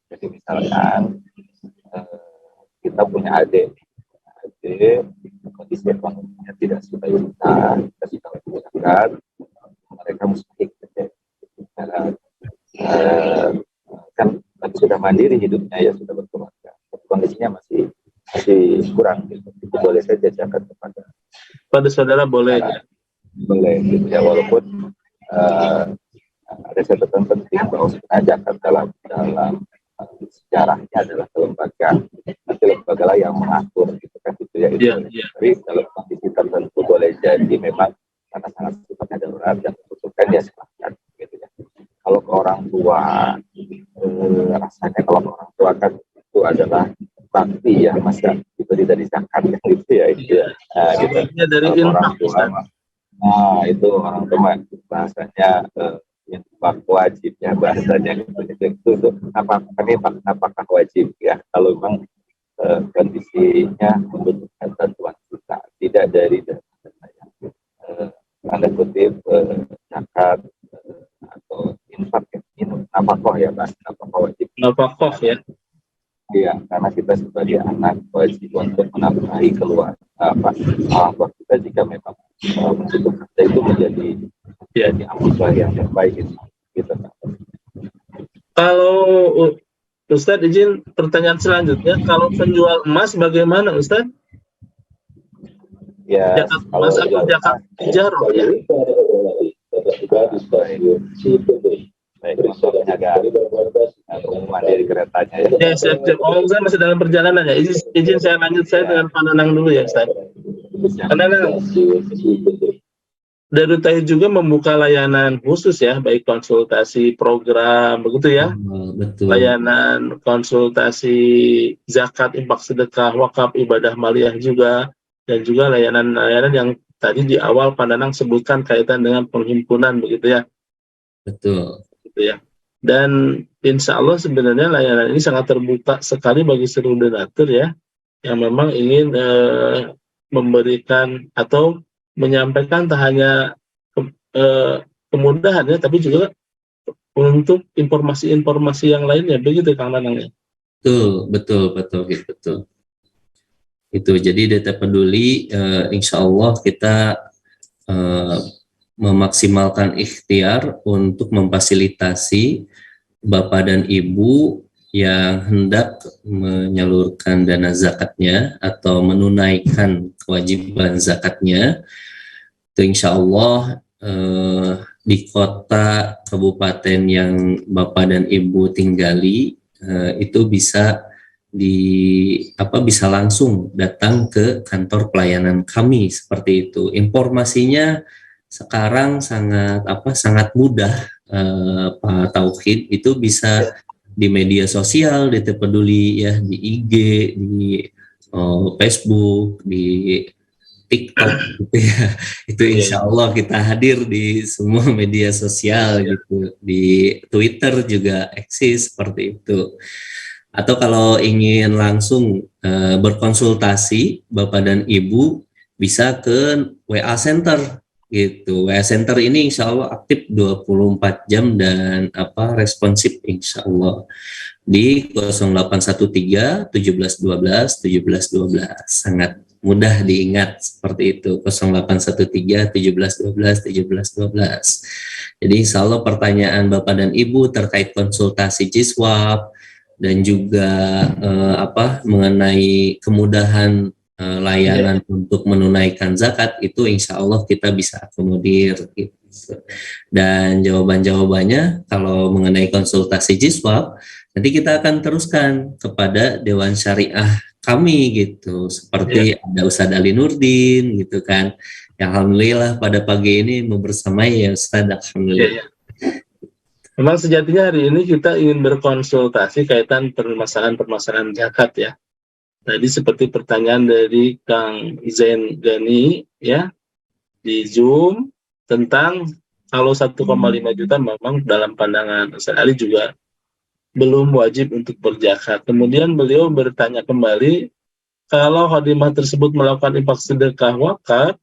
Jadi misalkan kita punya adik kondisi ekonominya tidak sebaik kita sudah menggunakan, mereka mustahik kan sudah mandiri hidupnya ya, sudah berkeluarga, kondisinya masih kurang gitu. Itu boleh saja zakat kepada saudara boleh ya? Boleh gitu ya, walaupun ada catatan penting bahwa zakat dalam sejarahnya adalah kelembagaan, nanti lembaga lah yang mengatur gitu kan, gitu ya. Tapi dalam kondisi tertentu boleh jadi memang karena sangat sifatnya darurat dan membutuhkan ya silahkan gitu ya. Kalau ke orang tua, rasanya kalau ke orang tua kan itu adalah bakti ya, masa diberi dari zakat kan gitu ya, itu ya. Gitu. Dari orang tua, itu orang tua bahasanya infak wajib ya, bahasanya itu apakah wajib ya, kalau memang kondisinya membutuhkan bantuan kita, tidak dari dana yang tanda kutip zakat atau infak ya, nafkah ya, bahasa nafkah wajib, nafkah ya. Iya, karena kita sebagai anak wajib untuk menafkahi keluarga kita jika memang membutuhkan, itu menjadi amal yang terbaik gitu. Kalau Ustadz izin pertanyaan selanjutnya, kalau penjual emas bagaimana Ustadz? Ya, zakat emas atau zakat tijarah ya? Baik, maksudnya agak mandiri keretanya ya. Ya, saya masih dalam perjalanan ya. Izin saya lanjut, saya dengan Pak Nanang dulu ya Ustaz. Karena Darut Tauhid juga membuka layanan khusus ya, baik konsultasi program begitu ya. Betul. Layanan konsultasi zakat, infak, sedekah, wakaf, ibadah maliyah juga, dan juga layanan-layanan yang tadi di awal Pak Nanang sebutkan kaitan dengan penghimpunan begitu ya. Betul. Gitu ya. Dan insya Allah sebenarnya layanan ini sangat terbuka sekali bagi seluruh donatur ya, yang memang ingin memberikan atau menyampaikan tak hanya kemudahannya, tapi juga untuk informasi-informasi yang lainnya, begitu Kang Nanang ya. Betul. Itu jadi Data Peduli, insya Allah kita memaksimalkan ikhtiar untuk memfasilitasi Bapak dan Ibu yang hendak menyalurkan dana zakatnya atau menunaikan kewajiban zakatnya. Itu insya Allah di kota kabupaten yang Bapak dan Ibu tinggali itu bisa bisa langsung datang ke kantor pelayanan kami seperti itu. Informasinya sekarang sangat mudah, Pak Tauhid, itu bisa di media sosial, DT Peduli ya, di IG, di Facebook, di TikTok gitu ya. Itu insya Allah kita hadir di semua media sosial gitu. Di Twitter juga eksis seperti itu. Atau kalau ingin langsung berkonsultasi Bapak dan Ibu bisa ke WA Center gitu. WA Center ini insya Allah aktif 24 jam dan responsif insya Allah di 0813 1712 1712. Sangat mudah diingat seperti itu, 0813 1712 1712. Jadi insya Allah pertanyaan Bapak dan Ibu terkait konsultasi Jiswab dan juga mengenai kemudahan layanan untuk menunaikan zakat itu insya Allah kita bisa akomodir gitu. Dan jawaban-jawabannya kalau mengenai konsultasi Jiswab nanti kita akan teruskan kepada Dewan Syariah kami gitu, seperti ada Ustadz Ali Nurdin gitu kan, yang alhamdulillah pada pagi ini mau bersamai ya Ustadz, alhamdulillah. Memang sejatinya hari ini kita ingin berkonsultasi kaitan permasalahan-permasalahan zakat ya. Tadi seperti pertanyaan dari Kang Zain Gani ya di Zoom tentang kalau 1,5 juta memang dalam pandangan Ustadz Ali juga belum wajib untuk berzakat. Kemudian beliau bertanya kembali, kalau khodimah tersebut melakukan infak sedekah wakaf,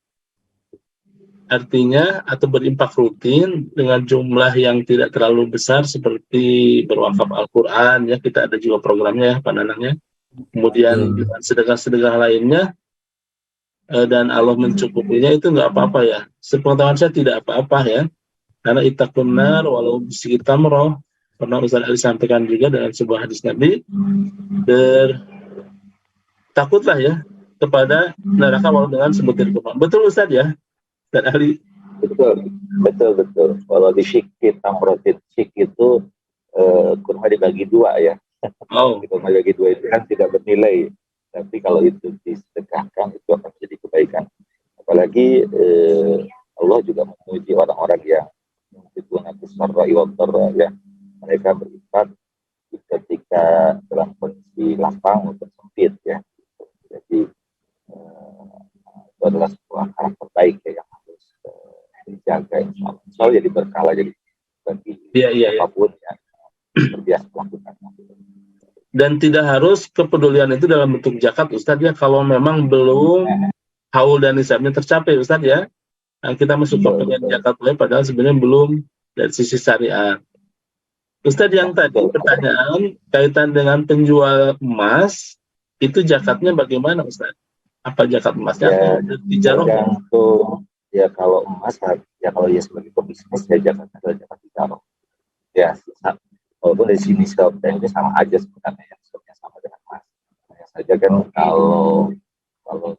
artinya atau berimpak rutin dengan jumlah yang tidak terlalu besar seperti berwakaf Al-Quran, ya kita ada juga programnya ya Pak Nanang. Kemudian dengan sedekah-sedekah lainnya, dan Allah mencukupinya itu nggak apa-apa ya. Sepengetahuan saya tidak apa-apa ya, karena ittaqun nar walau bisikit tamroh. Pernah Ustaz Ali sampaikan juga dalam sebuah hadis Nabi, takutlah ya kepada neraka walau dengan sebutir kurma. Betul Ustaz ya, Ustaz Ali? Betul. Kalau di syikit tamrotin, syik itu kurma dibagi dua ya. Kurma dibagi dua itu kan tidak bernilai, tapi kalau itu disedekahkan itu akan menjadi kebaikan. Apalagi Allah juga memuji orang-orang yang mengikuti sarra wa dharra ya. Mereka berinfak ketika dalam kondisi lapang maupun sempit ya. Jadi itu adalah sebuah karakter baik ya yang harus dijaga insya Allah. Soalnya jadi berkala jadi bagi apapun yang terbiasa melakukan. Dan tidak harus kepedulian itu dalam bentuk zakat Ustadz ya, kalau memang belum haul dan nisabnya tercapai Ustadz ya. Nah, kita masuk ke pengen zakat padahal sebenarnya belum dari sisi syariat. Ustadz yang tadi pertanyaan kaitan dengan penjual emas, itu zakatnya bagaimana Ustadz? Apa zakat emasnya? Tijarah? Ya kalau emas, ya kalau dia sebagai pebisnis ya zakatnya adalah zakat tijarah. Ya, walaupun dari sini ini sama aja sebenarnya, yang sebenarnya sama dengan emas. Hanya saja kan kalau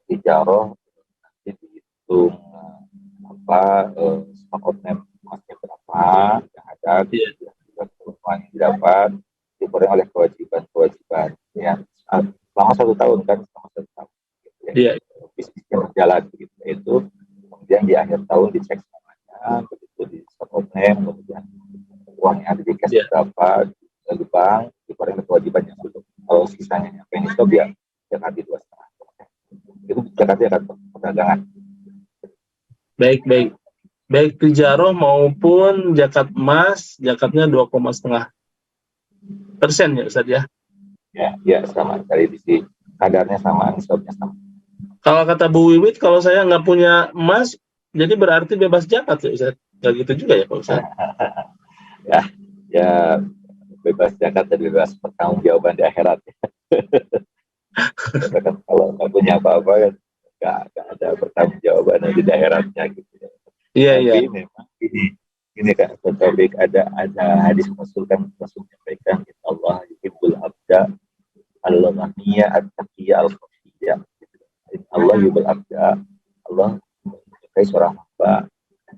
tijarah nanti dihitung stock outnet emasnya berapa yang ada, yang didapat dikurangi oleh kewajiban ya selama 1 tahun kan, bisnisnya berjalan begitu, itu kemudian di akhir tahun dicek semuanya begitu di stock outnet, kemudian uang yang ada di cash berapa di bank dikurangi kewajiban yang belum, kalau sisanya nyampe ini stop ya zakat 2,5%. Itu zakatnya kan perdagangan. Baik tijarah maupun zakat emas, zakatnya 2,5% ya Ustaz ya? Ya sama, dari sisi kadarnya sama, nisabnya sama. Kalau kata Bu Wiwit, kalau saya nggak punya emas, jadi berarti bebas zakat ya Ustaz? Nggak gitu juga ya Pak Ustaz? ya bebas zakat dan bebas pertanggungjawaban di akhirat. Kalau nggak punya apa-apa kan nggak ada pertanggungjawaban di akhiratnya gitu. Tapi memang ini kan topik ada hadis Rasul menyampaikan Allah yuhibbul abda al-ghaniyya at-taqiyya al-khafiyya. Allah yuhibbul abda, Allah menyukai seorang hamba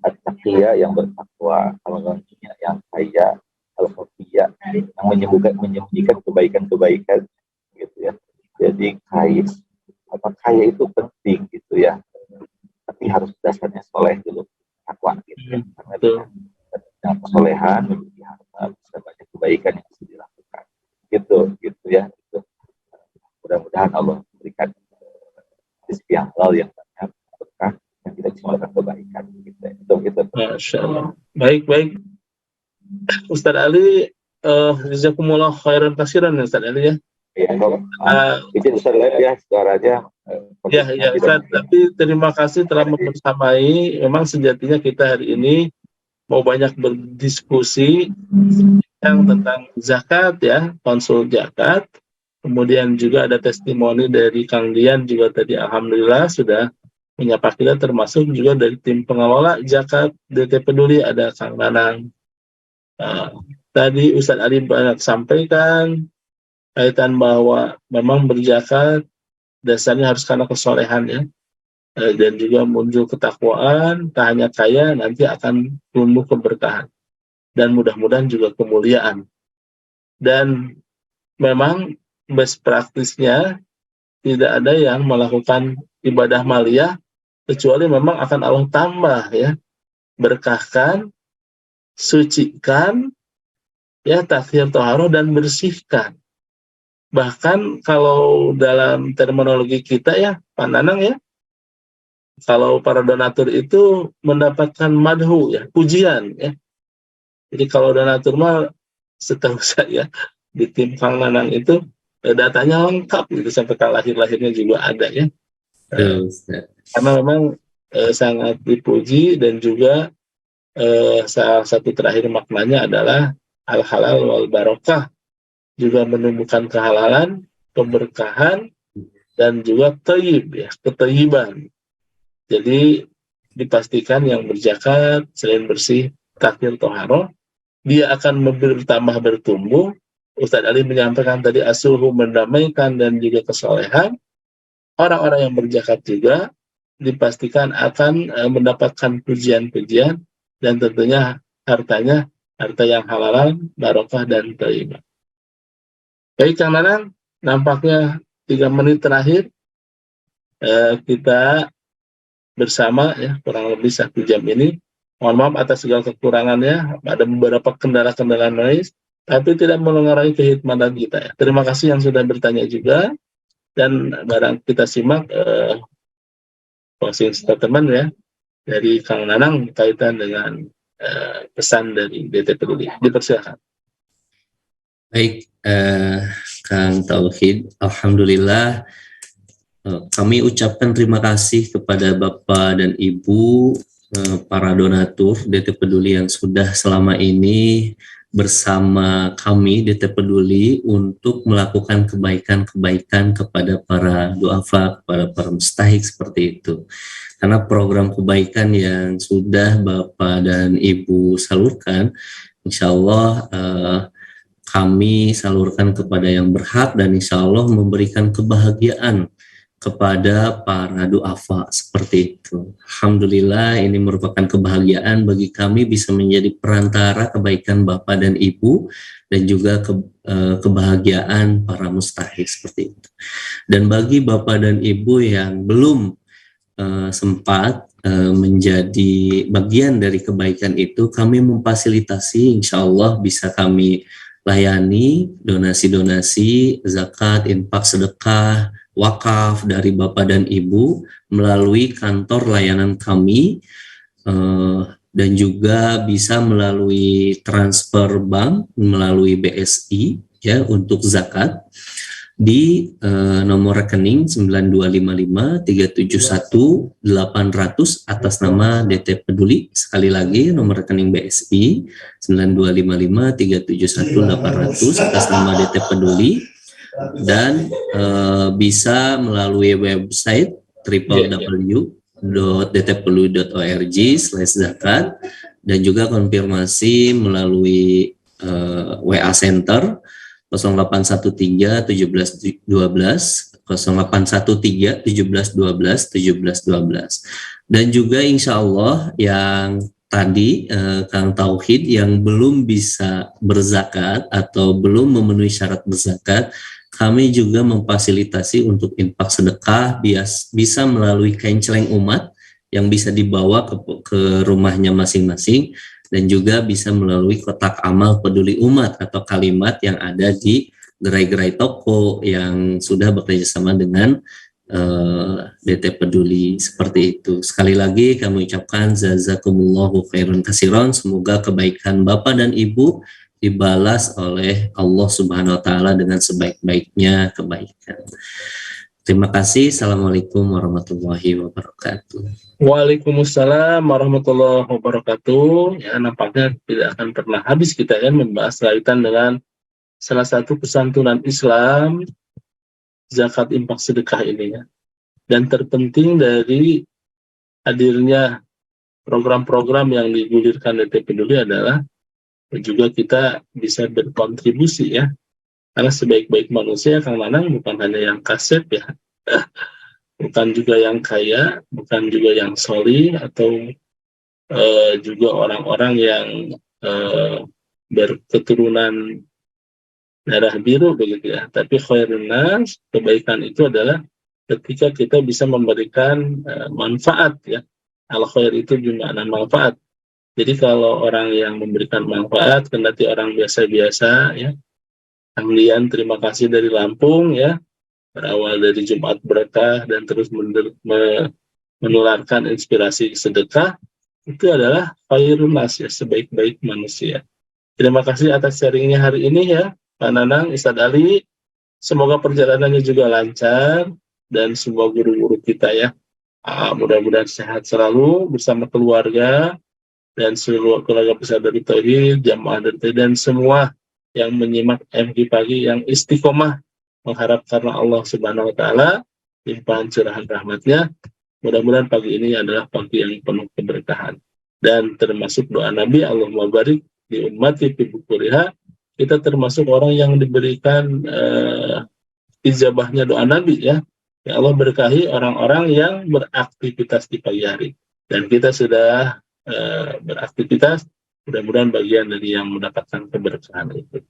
at-taqiyya yang bertakwa, al-ghaniyya yang kaya, al-khafiyya yang menyembunyikan kebaikan-kebaikan gitu ya. Jadi kaya itu penting gitu ya, tapi harus dasarnya soleh dulu, takwa gitu ya. Karena dengan kesolehan memiliki harta bisa banyak kebaikan yang bisa dilakukan gitu ya. Mudah-mudahan Allah memberikan rezeki yang halal yang banyak, semoga kebaikan gitu. Itu. Masya Allah. Baik. Ustadz Ali, jazakumullah khairan katsiran ya Ustadz Ali ya. Iya, izin Ustaz live ya suaranya. Ya Ustadz, tapi terima kasih telah membersamai. Memang sejatinya kita hari ini mau banyak berdiskusi yang tentang zakat ya, konsul zakat. Kemudian juga ada testimoni dari Kang Dian juga tadi, alhamdulillah sudah menyapa kita, termasuk juga dari tim pengelola zakat DT Peduli ada Kang Nanang. Tadi Ustadz Ali banyak sampaikan kaitan bahwa memang berzakat dasarnya harus karena kesolehan ya, dan juga muncul ketakwaan, tak hanya kaya, nanti akan tumbuh keberkahan dan mudah-mudahan juga kemuliaan. Dan memang best praktisnya tidak ada yang melakukan ibadah maliyah kecuali memang akan Allah tambah ya, berkahkan, sucikan ya, tathhir toharoh dan bersihkan. Bahkan kalau dalam terminologi kita ya, Pak Nanang ya, kalau para donatur itu mendapatkan madhu ya, pujian ya. Jadi kalau donatur mah setahu saya di tim Kang Nanang itu datanya lengkap gitu, sampai ke lahir-lahirnya juga ada ya. Karena memang sangat dipuji, dan juga salah satu terakhir maknanya adalah al-halal wal barokah, juga menumbuhkan kehalalan, keberkahan, dan juga thayyib ya, ketayyiban. Jadi dipastikan yang berzakat selain bersih, tathhir toharoh, dia akan bertambah bertumbuh. Ustadz Ali menyampaikan tadi asuhu mendamaikan dan juga kesolehan. Orang-orang yang berzakat juga dipastikan akan mendapatkan pujian-pujian, dan tentunya hartanya harta yang halalan, barokah dan thayyibah. Baik Kang Nanang, nampaknya 3 menit terakhir kita bersama ya, kurang lebih 1 jam ini. Mohon maaf atas segala kekurangannya, ada beberapa kendala-kendala noise, tapi tidak mengurangi kehikmatan kita ya. Terima kasih yang sudah bertanya juga, dan barang kita simak closing statement ya dari Kang Nanang kaitan dengan pesan dari DT Peduli. Dipersilakan. Baik, Kang Tauhid, alhamdulillah kami ucapkan terima kasih kepada Bapak dan Ibu para donatur DT Peduli yang sudah selama ini bersama kami DT Peduli untuk melakukan kebaikan-kebaikan kepada para duafa, kepada para mustahik seperti itu. Karena program kebaikan yang sudah Bapak dan Ibu salurkan, insya Allah kami salurkan kepada yang berhak, dan insya Allah memberikan kebahagiaan kepada para duafa seperti itu. Alhamdulillah, ini merupakan kebahagiaan bagi kami bisa menjadi perantara kebaikan Bapak dan Ibu, dan juga kebahagiaan para mustahik seperti itu. Dan bagi Bapak dan Ibu yang belum sempat menjadi bagian dari kebaikan itu, kami memfasilitasi, insya Allah bisa kami layani donasi-donasi, zakat, infak, sedekah, wakaf dari Bapak dan Ibu melalui kantor layanan kami, dan juga bisa melalui transfer bank melalui BSI ya untuk zakat di nomor rekening 9255371800 atas nama DT Peduli. Sekali lagi nomor rekening BSI 9255371800 atas nama DT Peduli, dan bisa melalui website www.dtpeduli.org/zakat, dan juga konfirmasi melalui WA Center 0813 17 12 0813 17 12 17 12. Dan juga insya Allah yang tadi Kang Tauhid yang belum bisa berzakat atau belum memenuhi syarat berzakat, kami juga memfasilitasi untuk infak sedekah bisa melalui kain celeng umat yang bisa dibawa ke rumahnya masing-masing, dan juga bisa melalui kotak amal peduli umat atau kalimat yang ada di gerai-gerai toko yang sudah bekerjasama dengan DT Peduli seperti itu. Sekali lagi kami ucapkan jazakumullahu khairan katsiran, semoga kebaikan Bapak dan Ibu dibalas oleh Allah Subhanahu wa taala dengan sebaik-baiknya kebaikan. Terima kasih. Assalamualaikum warahmatullahi wabarakatuh. Waalaikumsalam warahmatullahi wabarakatuh. Ya, nampaknya tidak akan pernah habis kita kan membahas kaitan dengan salah satu kesantunan Islam, zakat infak sedekah ini ya. Dan terpenting dari hadirnya program-program yang digulirkan DT Peduli adalah juga kita bisa berkontribusi ya. Karena sebaik-baik manusia Kang Nanang bukan hanya yang kasep ya. Bukan juga yang kaya, bukan juga yang solih, atau juga orang-orang yang berketurunan darah biru begitu ya. Tapi khairun nas, kebaikan itu adalah ketika kita bisa memberikan manfaat ya. Al khair itu bermakna manfaat. Jadi kalau orang yang memberikan manfaat, kendati orang biasa-biasa ya. Kemudian terima kasih dari Lampung ya. Berawal dari Jumat Berkah dan terus menularkan inspirasi sedekah, itu adalah khairun nas ya, sebaik-baik manusia. Terima kasih atas sharingnya hari ini ya, Pak Nanang, Ustadz Ali. Semoga perjalanannya juga lancar dan semua guru-guru kita ya, mudah-mudahan sehat selalu bersama keluarga dan seluruh keluarga besar dari Tauhid, jamaah dari Tauhid, dan semua yang menyimak MG Pagi yang istiqomah mengharap karena Allah Subhanahu wa taala limpahan curahan rahmatnya. Mudah-mudahan pagi ini adalah pagi yang penuh keberkahan. Dan termasuk doa Nabi, Allahumma barik di ummati fi bukuriha, kita termasuk orang yang diberikan ijabahnya doa Nabi ya. Ya Allah berkahi orang-orang yang beraktivitas di pagi hari. Dan kita sudah beraktivitas, mudah-mudahan bagian dari yang mendapatkan keberkahan itu.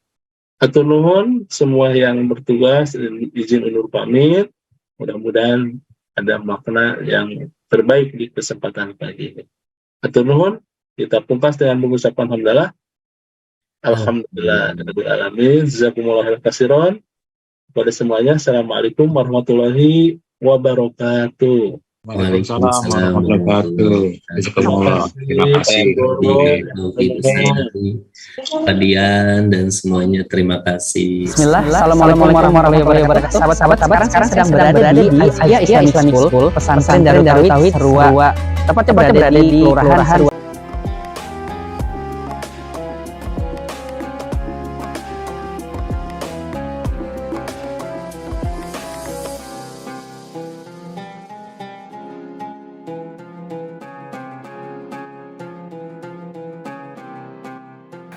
Atur nuhun semua yang bertugas, izin undur pamit. Mudah-mudahan ada makna yang terbaik di kesempatan pagi ini. Atur nuhun, kita pungkas dengan mengucapkan hamdalah. Alhamdulillah alamin. Jazakumullahu khairan. Kepada semuanya, assalamualaikum warahmatullahi wabarakatuh. Waalaikumsalam warahmatullahi wabarakatuh. Terima kasih. Adian dan semuanya terima kasih. Bismillah. Assalamualaikum warahmatullahi wabarakatuh. Sahabat-sahabat, sekarang sedang berada di Asia Islamic School, pesantren Darut Tauhid Serua. Tepatnya berada di Kelurahan Serua.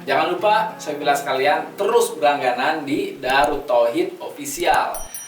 Jangan lupa, saya bilang sekalian, terus berlangganan di Darut Tauhid Official.